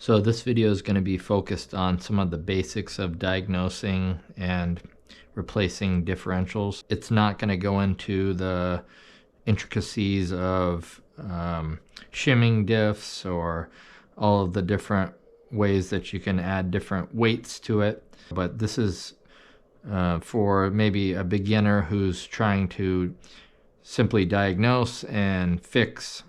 So this video is going to be focused on some of the basics of diagnosing and replacing differentials. It's not going to go into the intricacies of shimming diffs or all of the different ways that you can add different weights to it. But this is for maybe a beginner who's trying to simply diagnose and fix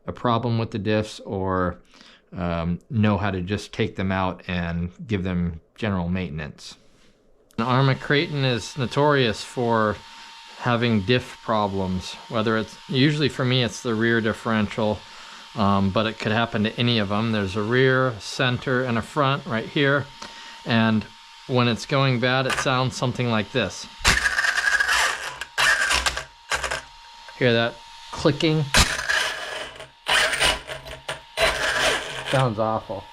a problem with the diffs, or know how to just take them out and give them general maintenance. Arrma Kraton is notorious for having diff problems, whether it's, usually for me it's the rear differential, but it could happen to any of them. There's a rear, center, and a front right here, and when it's going bad it sounds something like this. Hear that clicking? Sounds awful.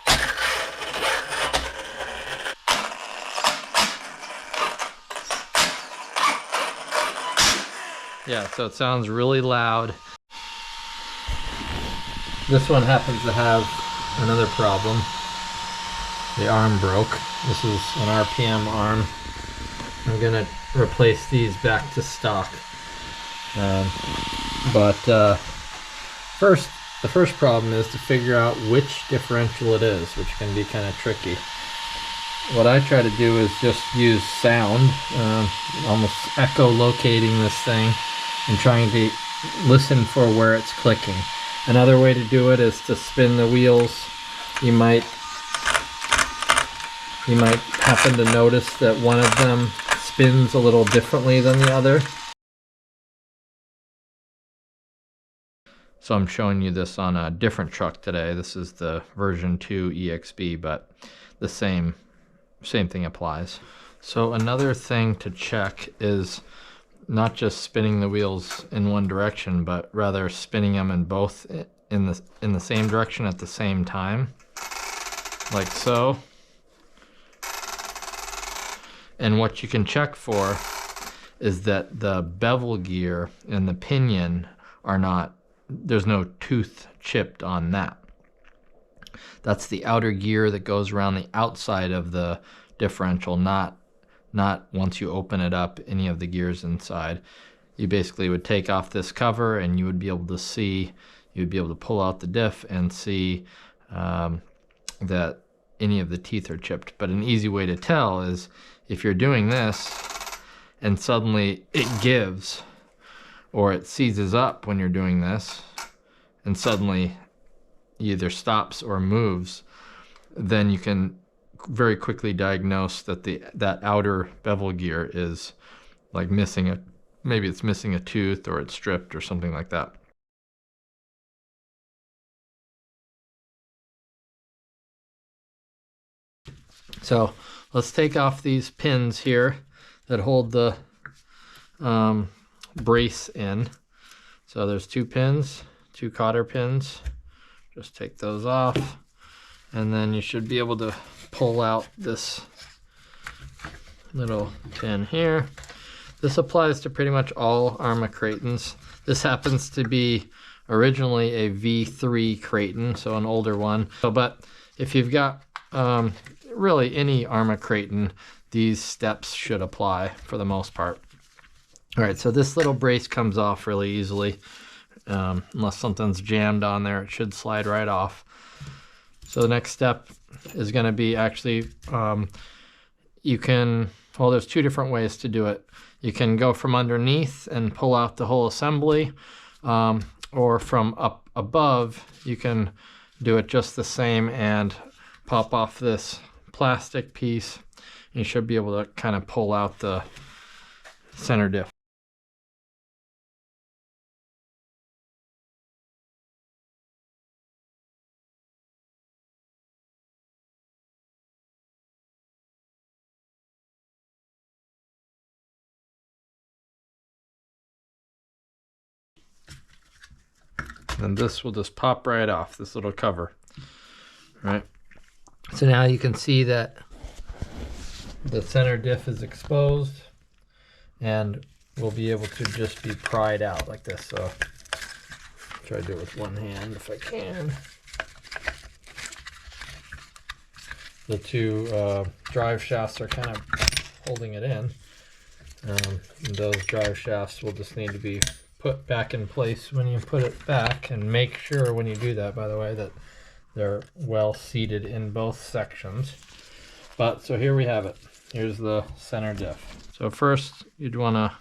Yeah, so it sounds really loud. This one happens to have another problem. The arm broke. This is an RPM arm. I'm gonna replace these back to stock. The first problem is to figure out which differential it is, which can be kind of tricky. What I try to do is just use sound, almost echolocating this thing and trying to listen for where it's clicking. Another way to do it is to spin the wheels. You might happen to notice that one of them spins a little differently than the other. So I'm showing you this on a different truck today. This is the version 2 EXB, but the same thing applies. So another thing to check is not just spinning the wheels in one direction, but rather spinning them in both in the same direction at the same time, like so. And what you can check for is that the bevel gear and the pinion are not, there's no tooth chipped on that. That's the outer gear that goes around the outside of the differential, not once you open it up, any of the gears inside. You basically would take off this cover and you would be able to see, you'd be able to pull out the diff and see that any of the teeth are chipped. But an easy way to tell is if you're doing this and suddenly it gives, or it seizes up when you're doing this, and suddenly either stops or moves, then you can very quickly diagnose that that outer bevel gear is like missing maybe it's missing a tooth, or it's stripped or something like that. So let's take off these pins here that hold the brace in. So there's two pins, two cotter pins. Just take those off, and then you should be able to pull out this little pin here. This applies to pretty much all Arrma Kratons. This happens to be originally a V3 Kraton, so an older one. But if you've got really any Arrma Kraton, these steps should apply for the most part. All right, so this little brace comes off really easily. Unless something's jammed on there, it should slide right off. So the next step is going to be actually, well, there's two different ways to do it. You can go from underneath and pull out the whole assembly, or from up above, you can do it just the same and pop off this plastic piece. You should be able to kind of pull out the center diff. And this will just pop right off, this little cover. All right. So now you can see that the center diff is exposed and will be able to just be pried out like this. So try to do it with one hand if I can. the two drive shafts are kind of holding it in. And those drive shafts will just need to be put back in place when you put it back, and make sure when you do that, by the way, that they're well seated in both sections. But so here we have it. Here's the center diff. So first you'd want to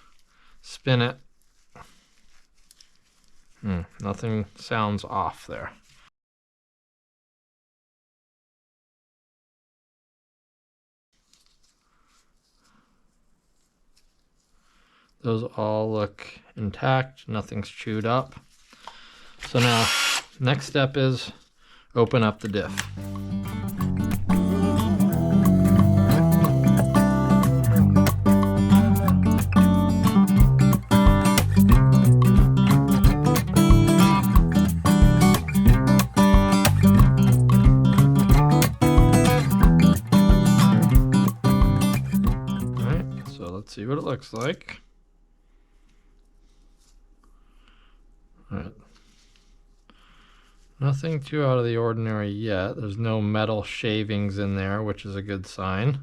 spin it. Nothing sounds off there. Those all look intact, nothing's chewed up. So now, next step is open up the diff. All right, so let's see what it looks like. All right. Nothing too out of the ordinary yet. There's no metal shavings in there, which is a good sign.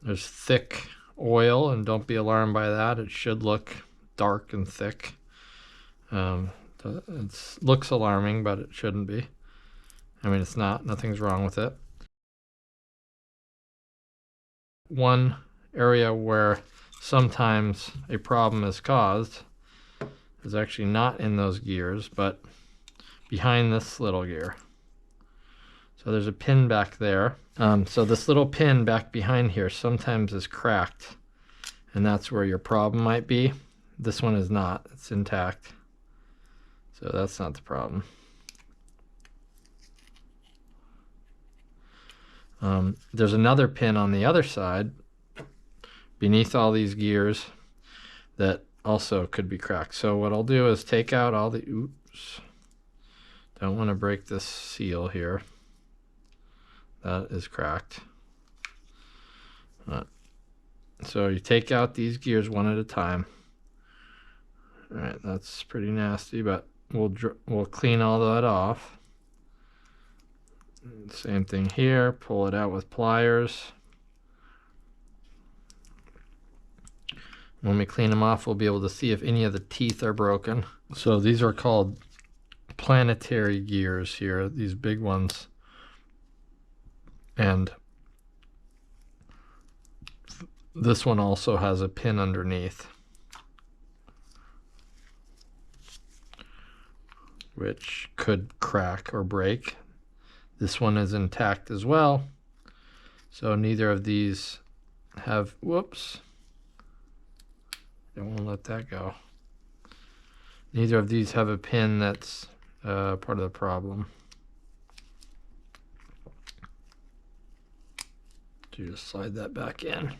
There's thick oil, and don't be alarmed by that. It should look dark and thick. It looks alarming, but it shouldn't be. I mean, it's not. Nothing's wrong with it. One area where sometimes a problem is caused is actually not in those gears, but behind this little gear. So there's a pin back there. So this little pin back behind here sometimes is cracked, and that's where your problem might be. This one is not, it's intact. So that's not the problem. There's another pin on the other side beneath all these gears that also could be cracked. So what I'll do is take out all the, oops, don't want to break this seal here. That is cracked. So you take out these gears one at a time. All right, that's pretty nasty, but we'll clean all that off. Same thing here, pull it out with pliers. When we clean them off, we'll be able to see if any of the teeth are broken. So these are called planetary gears here, these big ones. And this one also has a pin underneath, which could crack or break. This one is intact as well. So neither of these have, whoops, I won't let that go. Neither of these have a pin that's part of the problem. So you just slide that back in,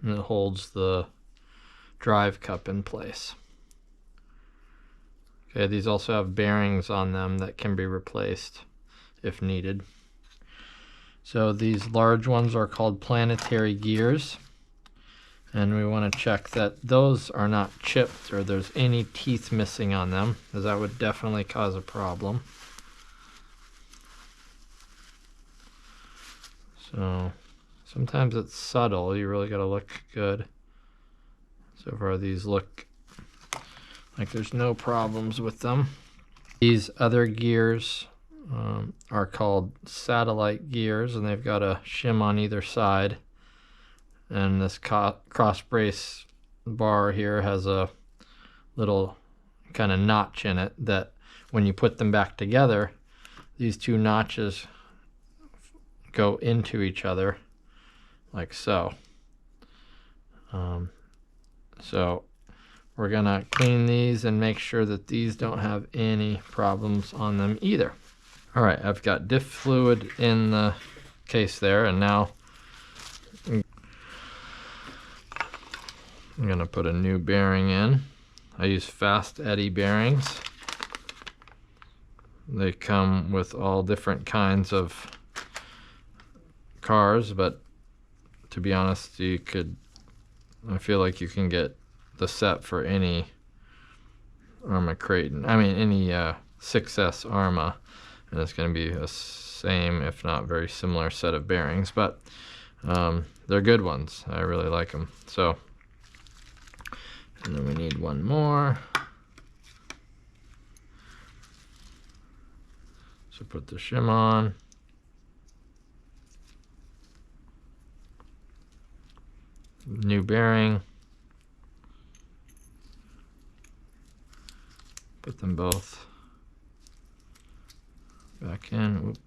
and it holds the drive cup in place. Okay, these also have bearings on them that can be replaced if needed. So these large ones are called planetary gears. And we want to check that those are not chipped or there's any teeth missing on them, because that would definitely cause a problem. So sometimes it's subtle, you really got to look good. So far these look like there's no problems with them. These other gears are called satellite gears, and they've got a shim on either side. And this cross brace bar here has a little kind of notch in it that when you put them back together, these two notches go into each other like so. So we're gonna clean these and make sure that these don't have any problems on them either. All right, I've got diff fluid in the case there, and now I'm going to put a new bearing in. I use fast eddy bearings. They come with all different kinds of cars, but to be honest, I feel like you can get the set for any Arrma Kraton. I mean, any 6S Arrma. and it's going to be a same, if not very similar, set of bearings, but they're good ones. I really like them. So, and then we need one more. So put the shim on. New bearing. Put them both back in. Oop.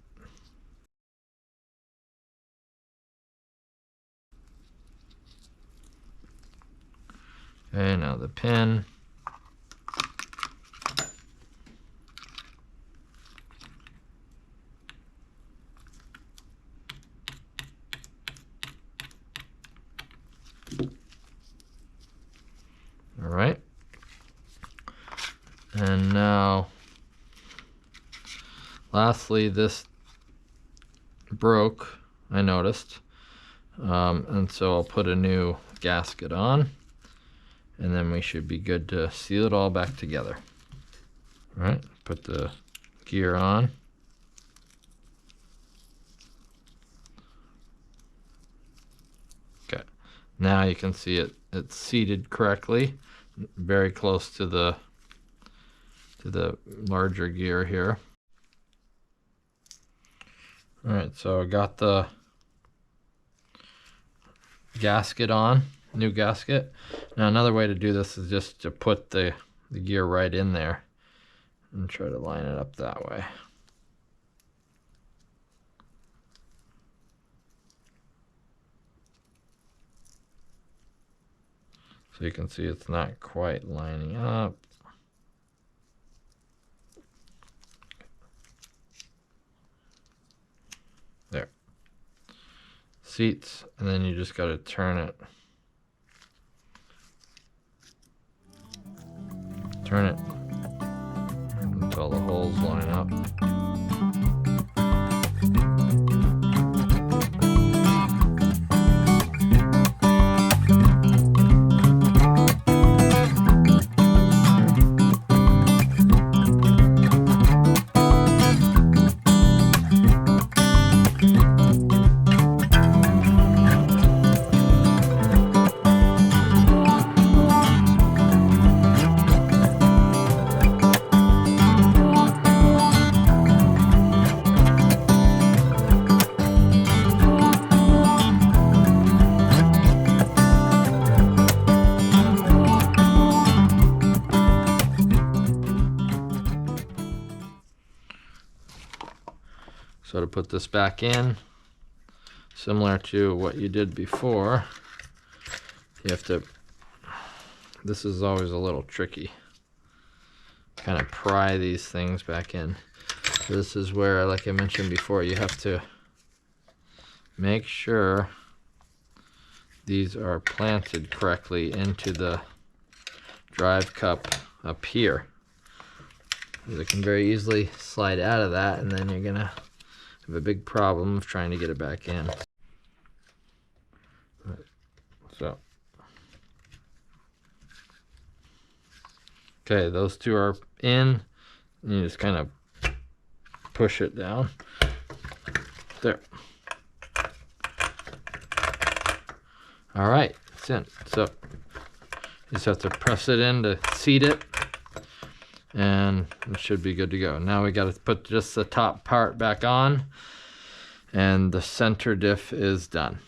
Okay, now the pin. All right. And now, lastly, this broke, I noticed. And so I'll put a new gasket on, and then we should be good to seal it all back together. All right, put the gear on. Okay, now you can see it's seated correctly, very close to the larger gear here. All right, so I got the gasket on, new gasket. Now another way to do this is just to put the gear right in there and try to line it up that way. So you can see it's not quite lining up. There. Seats, and then you just got to turn it. Turn it until the holes line up. So to put this back in, similar to what you did before, you have to, this is always a little tricky, kind of pry these things back in. So this is where, like I mentioned before, you have to make sure these are planted correctly into the drive cup up here. They can very easily slide out of that, and then you're gonna have a big problem of trying to get it back in. So, okay, those two are in, and you just kind of push it down. There. All right, it's in. So, you just have to press it in to seat it, and it should be good to go. Now we got to put just the top part back on, and the center diff is done.